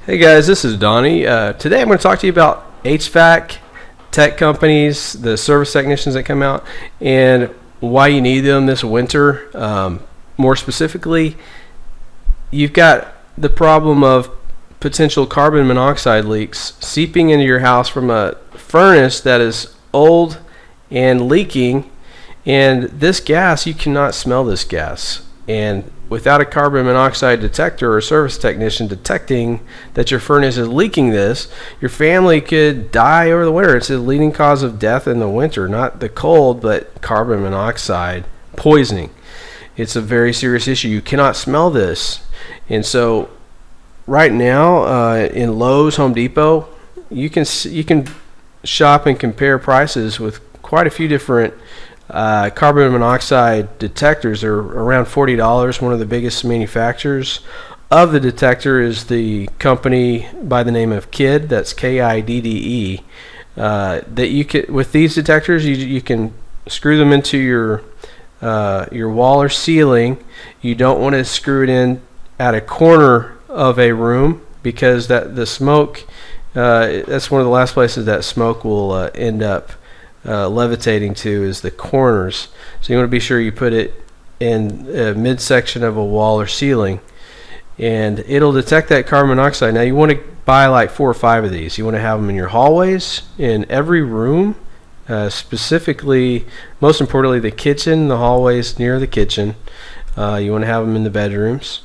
Hey guys, this is Donnie. Today I'm going to talk to you about HVAC tech companies, the service technicians that come out, and why you need them this winter. More specifically, you've got the problem of potential carbon monoxide leaks seeping into your house from a furnace that is old and leaking, and this gas, you cannot smell this gas. And without a carbon monoxide detector or service technician detecting that your furnace is leaking this, your family could die over the winter. It's a leading cause of death in the winter, not the cold, but carbon monoxide poisoning. It's a very serious issue. You cannot smell this. And so right now in Lowe's, Home Depot, you can shop and compare prices with quite a few different carbon monoxide detectors. Are around $40. One of the biggest manufacturers of the detector is the company by the name of KIDDE. That's KIDDE. That you can, with these detectors, you can screw them into your wall or ceiling. You don't want to screw it in at a corner of a room, because the smoke, that's one of the last places that smoke will end up levitating to, is the corners. So you want to be sure you put it in a midsection of a wall or ceiling, and it'll detect that carbon monoxide. Now you want to buy like 4 or 5 of these. You want to have them in your hallways, in every room, specifically, most importantly, the kitchen, the hallways near the kitchen. You want to have them in the bedrooms.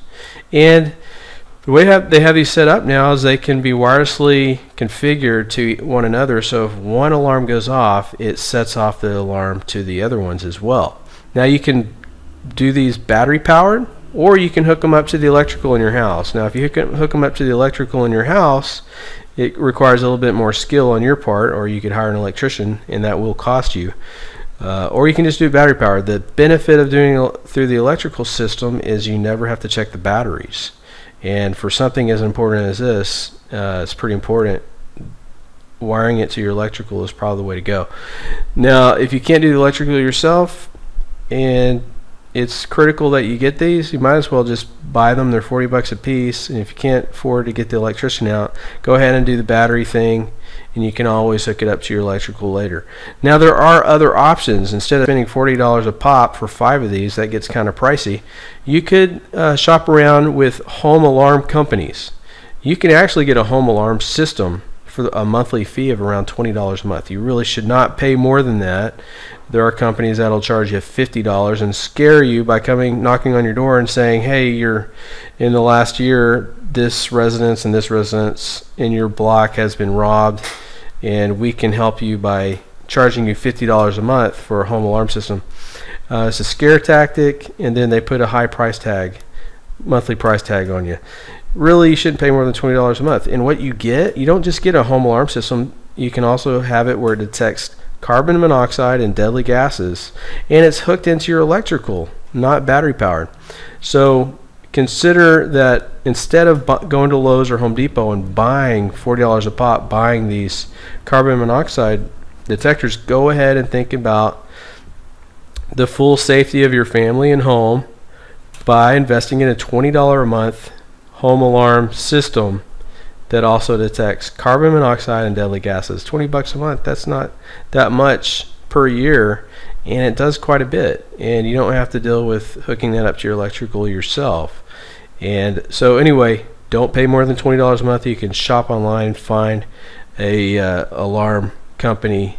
And the way they have these set up now is they can be wirelessly configured to one another, so if one alarm goes off, it sets off the alarm to the other ones as well. Now you can do these battery powered, or you can hook them up to the electrical in your house. Now if you hook them up to the electrical in your house, it requires a little bit more skill on your part, or you could hire an electrician, and that will cost you. Or you can just do battery powered. The benefit of doing it through the electrical system is you never have to check the batteries. And for something as important as this, it's pretty important. Wiring it to your electrical is probably the way to go. Now, if you can't do the electrical yourself, and it's critical that you get these, you might as well just buy them. They're $40 a piece. And if you can't afford to get the electrician out, go ahead and do the battery thing, and you can always hook it up to your electrical later. Now, there are other options. Instead of spending $40 a pop for 5 of these, that gets kind of pricey. You could shop around with home alarm companies. You can actually get a home alarm system for a monthly fee of around $20 a month. You really should not pay more than that. There are companies that'll charge you $50 and scare you by knocking on your door and saying, hey, you're in the last year, this residence and this residence in your block has been robbed, and we can help you by charging you $50 a month for a home alarm system. It's a scare tactic, and then they put a high price tag, monthly price tag on you. Really, you shouldn't pay more than $20 a month. And what you get, you don't just get a home alarm system, you can also have it where it detects carbon monoxide and deadly gases, and it's hooked into your electrical, not battery powered. So consider that instead of going to Lowe's or Home Depot and buying $40 a pop, buying these carbon monoxide detectors, go ahead and think about the full safety of your family and home by investing in a $20 a month home alarm system that also detects carbon monoxide and deadly gases. $20 a month, that's not that much per year, and it does quite a bit, and you don't have to deal with hooking that up to your electrical yourself. And so anyway, don't pay more than $20 a month. You can shop online, find a alarm company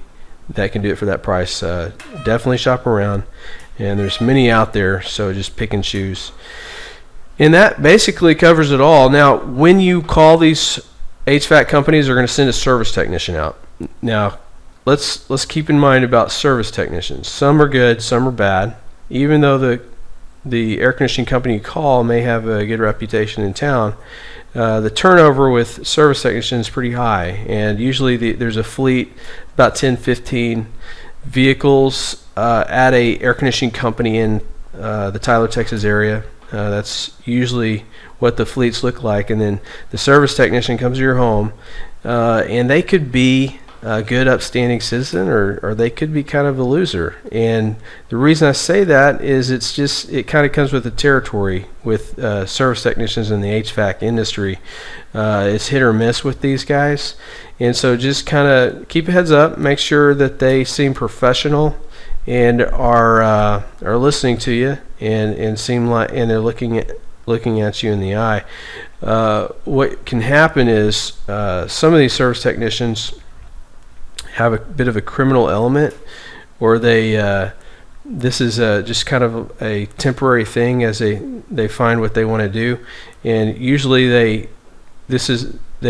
that can do it for that price. Definitely shop around, and there's many out there, so just pick and choose. And that basically covers it all. Now, when you call these HVAC companies, they're going to send a service technician out. Now, let's keep in mind about service technicians. Some are good, some are bad. Even though the air conditioning company you call may have a good reputation in town, the turnover with service technicians is pretty high. And usually there's a fleet, about 10, 15 vehicles at a air conditioning company in the Tyler, Texas area. That's usually what the fleets look like, and then the service technician comes to your home, and they could be a good upstanding citizen, or they could be kind of a loser. And the reason I say that is it kind of comes with the territory with service technicians in the HVAC industry. It's hit or miss with these guys, and so just kind of keep a heads up, make sure that they seem professional and are listening to you and seem like, and they're looking at you in the eye. What can happen is some of these service technicians have a bit of a criminal element, or this is just kind of a temporary thing as they find what they want to do, and usually they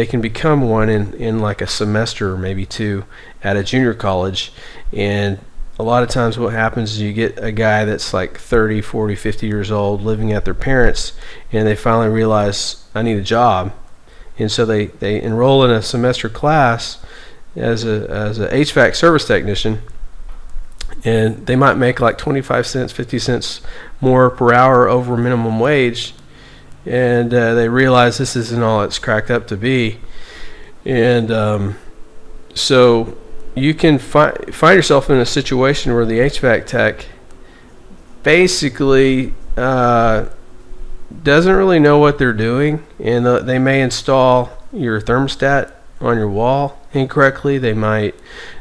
can become one in like a semester or maybe two at a junior college. And a lot of times what happens is you get a guy that's like 30, 40, 50 years old living at their parents', and they finally realize, I need a job. And so they enroll in a semester class as a HVAC service technician, and they might make like 25 cents, 50 cents more per hour over minimum wage, and they realize this isn't all it's cracked up to be. And so you can find yourself in a situation where the HVAC tech basically doesn't really know what they're doing, and they may install your thermostat on your wall incorrectly. They might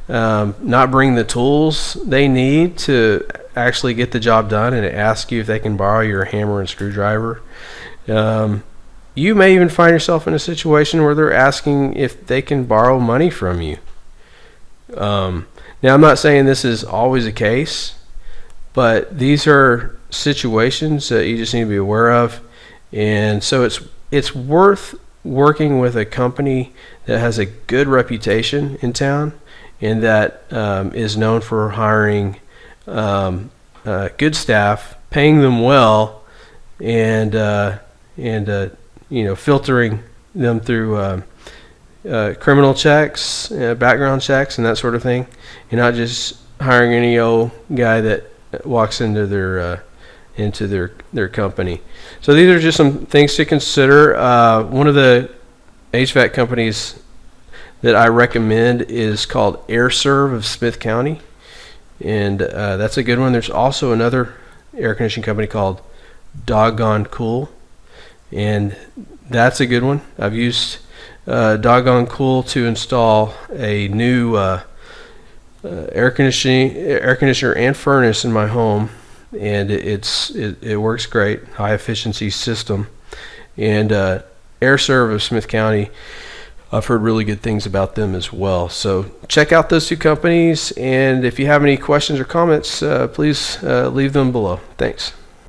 not bring the tools they need to actually get the job done, and ask you if they can borrow your hammer and screwdriver. You may even find yourself in a situation where they're asking if they can borrow money from you. Now, I'm not saying this is always the case, but these are situations that you just need to be aware of. And so it's worth working with a company that has a good reputation in town, and that is known for hiring good staff, paying them well, and filtering them through criminal checks, background checks, and that sort of thing, and not just hiring any old guy that walks into their company. So these are just some things to consider. One of the HVAC companies that I recommend is called Aire Serv of Smith County, and that's a good one. There's also another air conditioning company called Doggone Cool, and that's a good one. I've used Doggone Cool to install a new air conditioner and furnace in my home, and it works great. High efficiency system. And Aire Serv of Smith County, I've heard really good things about them as well. So check out those two companies, and if you have any questions or comments, please leave them below. Thanks.